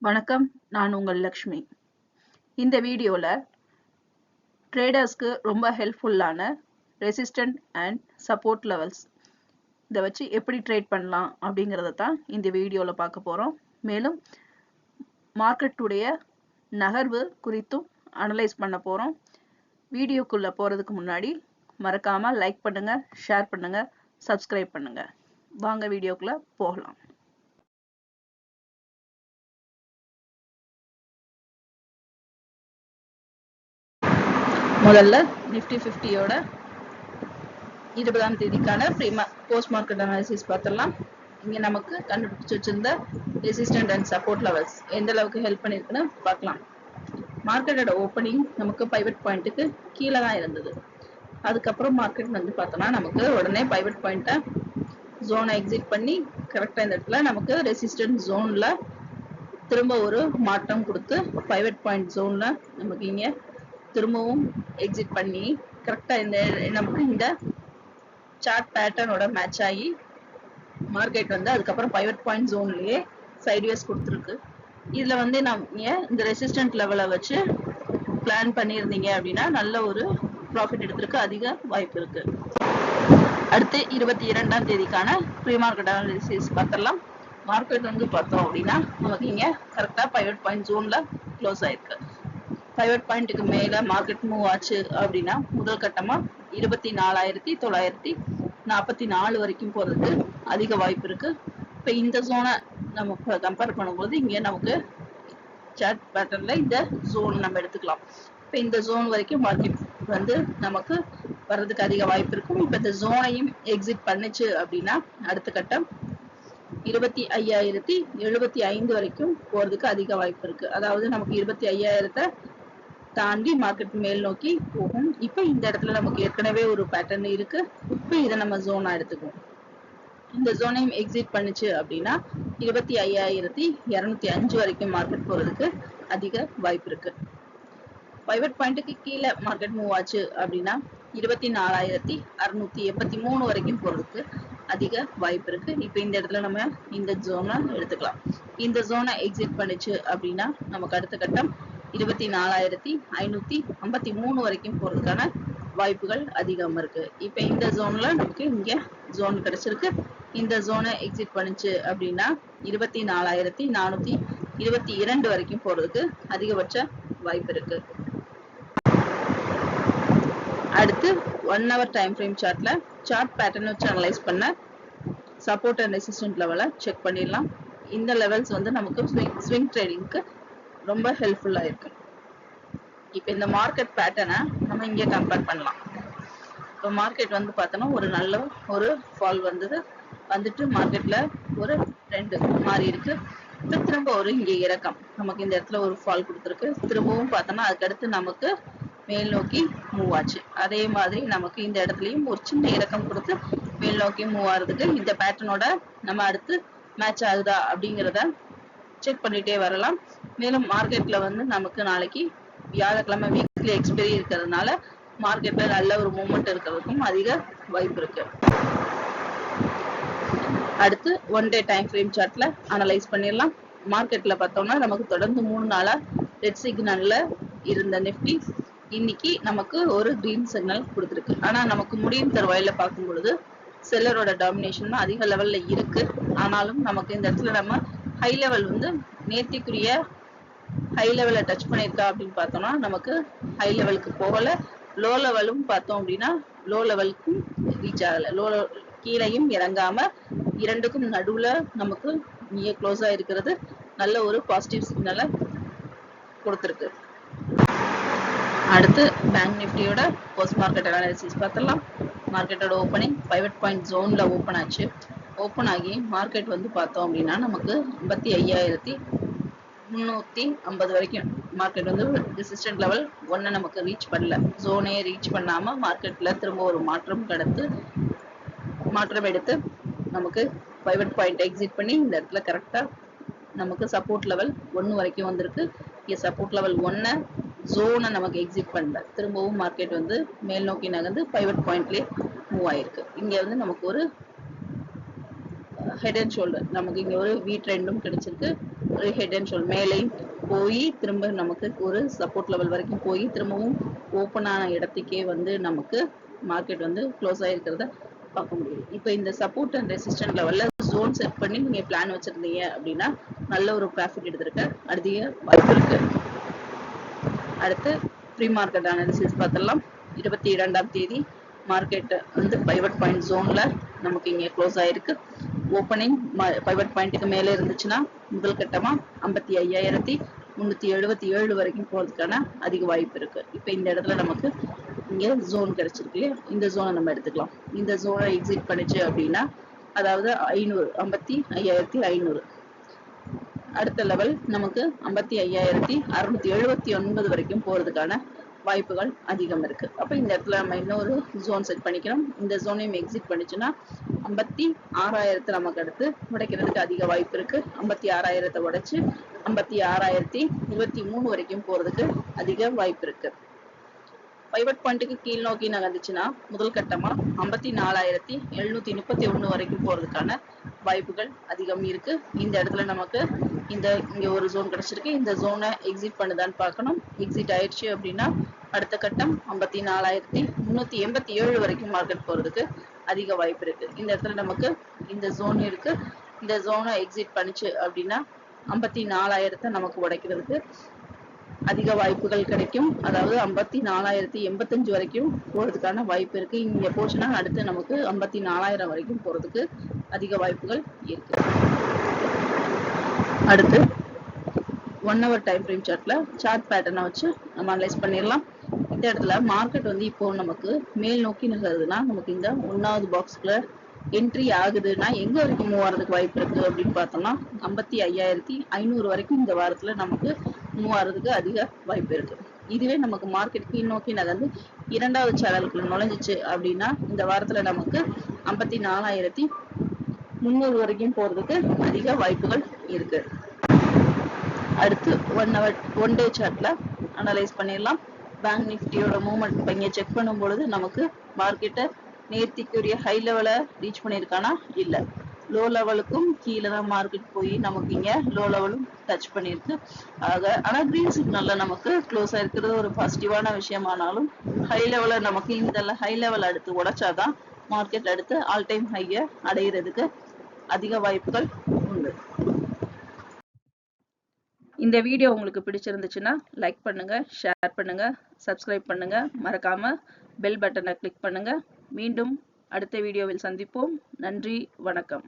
வணக்கம், நான் உங்கள் லக்ஷ்மி. இந்த வீடியோல ட்ரேடர்ஸ்க்கு ரொம்ப ஹெல்ப்ஃபுல்லான ரெசிஸ்டன்ட் அண்ட் சப்போர்ட் லெவல்ஸ் இதை வச்சு எப்படி ட்ரேட் பண்ணலாம் அப்படிங்கிறத தான் இந்த வீடியோல பார்க்க போறோம். மேலும் மார்க்கெட்டுடைய நகர்வு குறித்தும் அனலைஸ் பண்ண போறோம். வீடியோக்குள்ள போறதுக்கு முன்னாடி மறக்காம லைக் பண்ணுங்க, ஷேர் பண்ணுங்க, சப்ஸ்கிரைப் பண்ணுங்க. வாங்க வீடியோக்குள்ள போகலாம். முதல்ல நிஃப்டி 50யோட 20ஆம் தேதிக்கான போஸ்ட் மார்க்கெட் அனாலிசிஸ் பார்த்துடலாம். இங்க நமக்கு கண்டுபிடிச்சு வச்சிருந்த ரெசிஸ்டன்ட் அண்ட் சப்போர்ட் லெவல்ஸ் எந்த அளவுக்கு ஹெல்ப் பண்ணிருக்குன்னு பார்க்கலாம். மார்க்கெட்டோட ஓப்பனிங் நமக்கு பைவட் பாயிண்ட்டுக்கு கீழே தான் இருந்தது. அதுக்கப்புறம் மார்க்கெட் வந்து பார்த்தோம்னா நமக்கு உடனே பைவட் பாயிண்ட்டை ஜோனை எக்ஸிட் பண்ணி கரெக்டாக இந்த இடத்துல நமக்கு ரெசிஸ்டன்ட் ஜோன்ல திரும்ப ஒரு மாற்றம் கொடுத்து பைவட் பாயிண்ட் ஜோன்ல நமக்கு இங்க திரும்பவும் எக்ஸிட் பண்ணி கரெக்டா இந்த நமக்கு இந்த சார்ட் பேட்டர்னோட மேட்ச் ஆகி மார்க்கெட் வந்து அதுக்கப்புறம் பைவட் பாயிண்ட் ஜோன்லயே சைட்வேஸ் கொடுத்துருக்கு. இதுல வந்து நீங்க இந்த ரெசிஸ்டன்ட் லெவலை வச்சு பிளான் பண்ணியிருந்தீங்க அப்படின்னா நல்ல ஒரு ப்ராஃபிட் எடுத்திருக்கு அதிக வாய்ப்பு இருக்கு. அடுத்து 22ஆம் தேதிக்கான ப்ரீ மார்க்கெட் அனாலிசிஸ் பார்த்துடலாம். மார்க்கெட் வந்து பார்த்தோம் அப்படின்னா நமக்கு இங்க கரெக்டா பைவட் பாயிண்ட் ஜோன்ல க்ளோஸ் ஆயிருக்கு. பைவட் பாயிண்ட்டுக்கு மேல மார்க்கெட் மூவ் ஆச்சு அப்படின்னா முதல் கட்டமா 24,944 வரைக்கும் போறதுக்கு அதிக வாய்ப்பு இருக்கு. இப்ப இந்த ஜோனை நம்ம கம்பேர் பண்ணும்போது இங்க நமக்கு சார்ட் பேட்டர்ன்ல இந்த ஜோன் நம்ம எடுத்துக்கலாம். இப்ப இந்த ஜோன் வரைக்கும் மார்க்கெட் வந்து நமக்கு வர்றதுக்கு அதிக வாய்ப்பு இருக்கும். இப்ப இந்த ஜோனையும் எக்ஸிட் பண்ணுச்சு அப்படின்னா அடுத்த கட்டம் 25,075 வரைக்கும் போறதுக்கு அதிக வாய்ப்பு இருக்கு. அதாவது நமக்கு 25,000 தாண்டி மார்க்கெட் மேல் நோக்கி போகும். இப்ப இந்த இடத்துல நமக்கு ஏற்கனவே ஒரு பேட்டர்ன் இருக்கு. இப்ப இதை நம்ம ஜோனா எடுத்துக்குவோம். இந்த ஜோனையும் எக்ஸிட் பண்ணுச்சு அப்படின்னா 25,205 வரைக்கும் மார்க்கெட் போறதுக்கு அதிக வாய்ப்பு இருக்கு. பைவட் பாயிண்ட்டுக்கு கீழே மார்க்கெட் மூவ் ஆச்சு அப்படின்னா 24,683 வரைக்கும் போறதுக்கு அதிக வாய்ப்பு இருக்கு. இப்ப இந்த இடத்துல நம்ம இந்த ஜோனை எடுத்துக்கலாம். இந்த ஜோனை எக்ஸிட் பண்ணுச்சு அப்படின்னா நமக்கு அடுத்த கட்டம் 24,553 வரைக்கும் போறதுக்கான வாய்ப்புகள் அதிகம் இருக்கு. இப்ப இந்த ஜோன்ல நமக்கு இங்க ஜோன் கிடைச்சிருக்கு. இந்த ஜோனை எக்ஸிட் பண்ணுச்சு அப்படின்னா 24,422 வரைக்கும் போறதுக்கு அதிகபட்ச வாய்ப்பு இருக்கு. அடுத்து 1 hour டைம் ஃப்ரேம் சார்ட்ல சார்ட் பேட்டர்ன் வச்சு அனலைஸ் பண்ண சப்போர்ட் அண்ட் ரெசிஸ்டன்ட் லெவலை செக் பண்ணிடலாம். இந்த லெவல்ஸ் வந்து நமக்கு ஸ்விங் ட்ரேடிங்க்கு ரொம்ப ஹெல்ப்ஃபுல்லா இருக்கு. இப்ப இந்த மார்க்கெட் பேட்டர்னை நம்ம இங்க கம்பேர் பண்ணலாம். இப்போ மார்க்கெட் வந்து பார்த்தோம்னா ஒரு நல்ல ஒரு ஃபால் வந்துட்டு மார்க்கெட்ல ஒரு ட்ரெண்ட் மாறி இருக்கு. இப்போ திரும்ப ஒரு இங்க இறக்கம் நமக்கு இந்த இடத்துல ஒரு ஃபால் கொடுத்துருக்கு. திரும்பவும் பார்த்தோம்னா அதுக்கடுத்து நமக்கு மேல் நோக்கி மூவ் ஆச்சு. அதே மாதிரி நமக்கு இந்த இடத்துலயும் ஒரு சின்ன இறக்கம் கொடுத்து மேல் நோக்கி மூவ் ஆகுறதுக்கு இந்த பேட்டர்னோட நம்ம அடுத்து மேட்ச் ஆகுதா அப்படிங்கிறத செக் பண்ணிட்டே வரலாம். மேலும் மார்க்கெட்ல வந்து நமக்கு நாளைக்கு வியாழக்கிழமை வீக்லி எக்ஸ்பைரி இருக்கிறதுனால மார்க்கெட்ல நல்ல ஒரு மூவ்மெண்ட் இருக்கிறதுக்கும் அதிக வாய்ப்பு இருக்கு. அடுத்து 1 day டைம் ஃப்ரேம் சார்ட்ல அனலைஸ் பண்ணிடலாம். மார்க்கெட்ல பார்த்தோம்னா நமக்கு தொடர்ந்து 3 நாளா ரெட் சிக்னல்ல இருந்த நிஃப்டி இன்னைக்கு நமக்கு ஒரு கிரீன் சிக்னல் கொடுத்துருக்கு. ஆனா நமக்கு முடியும் தருவாயில பார்க்கும் பொழுது செல்லரோட டாமினேஷன் அதிக லெவல்ல இருக்கு. ஆனாலும் நமக்கு இந்த இடத்துல நம்ம ஹை லெவல் வந்து நேர்த்திக்குரிய ஹை லெவலை டச் பண்ணியிருக்கா அப்படின்னு பார்த்தோம்னா நமக்கு ஹை லெவலுக்கு போகல. லோ லெவலும் பார்த்தோம் அப்படின்னா லோ லெவலுக்கும் ரீச் ஆகல. கீழையும் இறங்காம இரண்டுக்கும் நடுவுல நமக்கு இங்கே க்ளோஸா இருக்கிறது நல்ல ஒரு பாசிட்டிவ் சிக்னலை கொடுத்துருக்கு. அடுத்து பேங்க் நிஃப்டியோட போஸ்ட் மார்க்கெட் அனாலிசிஸ் பார்த்துடலாம். மார்க்கெட்டோட ஓப்பனிங் பைவட் பாயிண்ட் ஜோன்ல ஓப்பன் ஆச்சு. ஓப்பன் ஆகி மார்க்கெட் வந்து பார்த்தோம் அப்படின்னா நமக்கு 55,350 வரைக்கும் மார்க்கெட் வந்து ரெசிஸ்டன்ட் லெவல் 1 நமக்கு ரீச் பண்ணல. ஜோனே ரீச் பண்ணாம மார்க்கெட்ல திரும்ப ஒரு மாற்றம் எடுத்து நமக்கு பைவட் பாயிண்ட் எக்ஸிட் பண்ணி இந்த இடத்துல கரெக்டா நமக்கு சப்போர்ட் லெவல் 1 வரைக்கும் வந்திருக்கு. இங்க சப்போர்ட் லெவல் 1 ஜோனை நமக்கு எக்ஸிட் பண்ணல. திரும்பவும் மார்க்கெட் வந்து மேல் நோக்கி நகர்ந்து பைவட் பாயிண்ட்லயே மூவ் ஆயிருக்கு. இங்க வந்து நமக்கு ஒரு ஹெட் அண்ட் ஷோல்டர் நமக்கு இங்க ஒரு வி ட்ரெண்டும் கிடைச்சிருக்கு. ஹெட் அண்ட் ஷோல்டர் மேலே போய் திரும்ப நமக்கு ஒரு சப்போர்ட் லெவல் வரைக்கும் போய் திரும்பவும் ஓப்பன் ஆன இடத்துக்கே வந்து நமக்கு மார்க்கெட் வந்து க்ளோஸ் ஆகிருக்கிறத பார்க்க முடியும். இப்போ இந்த சப்போர்ட் அண்ட் ரெசிஸ்டன்ட் லெவல்ல ஜோன் செட் பண்ணி நீங்க பிளான் வச்சிருந்தீங்க அப்படின்னா நல்ல ஒரு ப்ராஃபிட் எடுத்திருக்க அதிக வாய்ப்பு இருக்கு. அடுத்து ப்ரீ மார்க்கெட் அனாலிசிஸ் பார்த்தலாம். 22ஆம் தேதி மார்க்கெட் வந்து பைவட் பாயிண்ட் ஜோன்ல நமக்கு இங்க க்ளோஸ் ஆயிருக்கு. ஓப்பனிங் பைவட் பாயிண்ட்டுக்கு மேலே இருந்துச்சுன்னா முதல் கட்டமா 55,377 வரைக்கும் போறதுக்கான அதிக வாய்ப்பு இருக்கு. இப்போ இந்த இடத்துல நமக்கு இங்க ஜோன் கிடைச்சிருக்கு இல்லையா, இந்த ஜோனை நம்ம எடுத்துக்கலாம். இந்த ஜோனை எக்ஸிட் பண்ணிச்சு அப்படின்னா அதாவது 55,500 அடுத்த லெவல் நமக்கு 55,679 வரைக்கும் போறதுக்கான வாய்ப்புகள் அதிகம் இருக்கு. அப்ப இந்த இடத்துல நம்ம இன்னொரு ஜோன் செட் பண்ணிக்கிறோம். இந்த ஜோனையும் எக்ஸிட் பண்ணிச்சுன்னா 56,000 நமக்கு அடுத்து உடைக்கிறதுக்கு அதிக வாய்ப்பு இருக்கு. 56,000 உடைச்சு 56,023 வரைக்கும் போறதுக்கு அதிக வாய்ப்பு இருக்கு. பைவட் பாயிண்ட்டுக்கு கீழ் நோக்கி நகர்ந்துச்சுன்னா முதல் கட்டமா 54,731 வரைக்கும் போறதுக்கான வாய்ப்புகள் அதிகம் இருக்கு. இந்த இடத்துல நமக்கு இங்க ஒரு ஜோன் கிடைச்சிருக்கு. இந்த ஜோனை எக்ஸிட் பண்ணுதான்னு பார்க்கணும். எக்ஸிட் ஆயிடுச்சு அப்படின்னா அடுத்த கட்டம் 54,387 வரைக்கும் மார்க்கெட் போறதுக்கு அதிக வாய்ப்பு இருக்கு. இந்த இடத்துல நமக்கு இந்த ஜோன் இருக்கு. இந்த ஜோனை எக்ஸிட் பண்ணிச்சு அப்படின்னா 54,000 நமக்கு உடைக்கிறதுக்கு அதிக வாய்ப்புகள் கிடைக்கும். அதாவது 54,085 வரைக்கும் போறதுக்கான வாய்ப்பு இருக்கு. இங்க போச்சுன்னா அடுத்து நமக்கு 54,000 வரைக்கும் போறதுக்கு அதிக வாய்ப்புகள் இருக்கு. அடுத்து 1 hour டைம் ஃப்ரேம் சார்ட்ல சார்ட் பேட்டர்னை வச்சு நம்ம அனலைஸ் பண்ணிடலாம். இந்த இடத்துல மார்க்கெட் வந்து இப்போ நமக்கு மேல் நோக்கி நகருதுன்னா நமக்கு இந்த 1வது பாக்ஸ்ல என்ட்ரி ஆகுதுன்னா எங்க வரைக்கும் மூவ் ஆகிறதுக்கு வாய்ப்பு இருக்கு அப்படின்னு பார்த்தோம்னா 55,500 வரைக்கும் இந்த வாரத்துல நமக்கு மூவ் ஆகிறதுக்கு அதிக வாய்ப்பு இருக்கு. இதுவே நமக்கு மார்க்கெட் கீழ் நோக்கி நகர்ந்து 2வது சேனலுக்குள்ள நுழைஞ்சிச்சு அப்படின்னா இந்த வாரத்துல நமக்கு 54,300 வரைக்கும் போறதுக்கு அதிக வாய்ப்புகள் இருக்கு. அடுத்து 1 டே சார்ட்ல அனலைஸ் பண்ணிடலாம். பேங்க் நிஃப்டியோட மூவ்மெண்ட் இங்க செக் பண்ணும் பொழுது நமக்கு மார்க்கெட்டை நேர்த்திக்குரிய ஹை லெவலை ரீச் பண்ணியிருக்கானா இல்ல, லோ லெவலுக்கும் கீழே தான் மார்க்கெட் போய் நமக்கு இங்க லோ லெவலும் டச் பண்ணிருக்கு. ஆனா கிரீன் சிக்னல்ல நமக்கு க்ளோஸ் ஆயிருக்கிறது ஒரு பாசிட்டிவான விஷயமானாலும் ஹை லெவல நமக்கு இந்த ஹை லெவல் அடுத்து உடைச்சாதான் மார்க்கெட் அடுத்து ஆல் டைம் ஹைய அடைகிறதுக்கு அதிக வாய்ப்புகள் உண்டு. இந்த வீடியோ உங்களுக்கு பிடிச்சிருந்துச்சுன்னா லைக் பண்ணுங்க, ஷேர் பண்ணுங்க, சப்ஸ்கிரைப் பண்ணுங்க, மறக்காம பெல் பட்டனை கிளிக் பண்ணுங்க. மீண்டும் அடுத்த வீடியோவில் சந்திப்போம். நன்றி, வணக்கம்.